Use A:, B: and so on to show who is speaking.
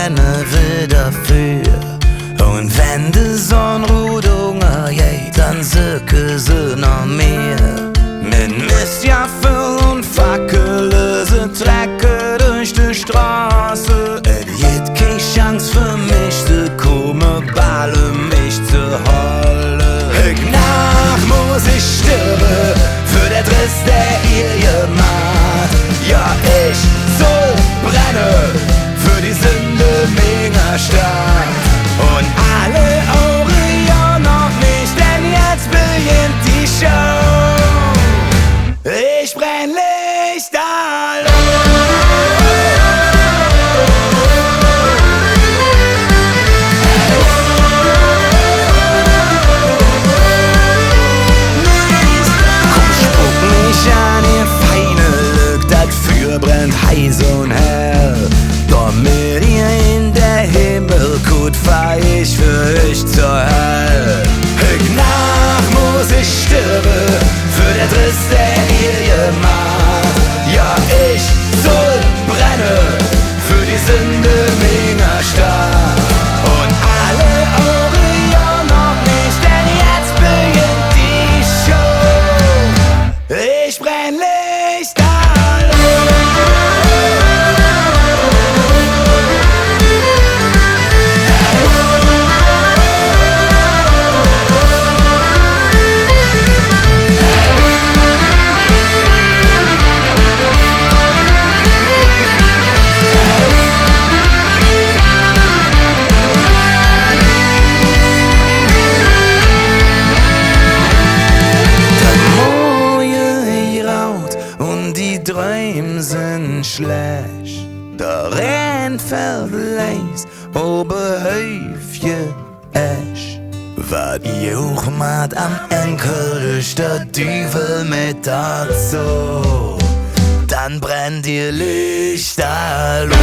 A: brenne wieder für. Und wenn die Sonnenrodung geht, dann söke sie noch mehr. Mit Mistjaffel und Fackel, sie trecke durch die Straße. Es gibt keine Chance für mich zu kommen, Balle mich zu holen. Nach muss ich sterben für den Driss, der ihr gemacht. Ja, ich soll brennen für die Sünde meiner Stadt. Und alle Augen ja noch nicht, denn jetzt beginnt die Show. Ich brenn Lichterloh. Brennt heiß und hell, damit ihr in der Himmel gut fahr ich für euch zur Hölle. Nach muss ich sterben für den Driss, der ihr gemacht. Ja, ich soll brennen für die Sünde meiner Stadt. Und alle Augen ja noch nicht, denn jetzt beginnt die Show. Ich brenn Lichterloh. Träume sind schlecht, der Rennfeld leis, Oberhäufje Esch. Wat ihr auch macht am Enkel, ist der Teufel mit dazu, dann brennt ihr Lichterloh.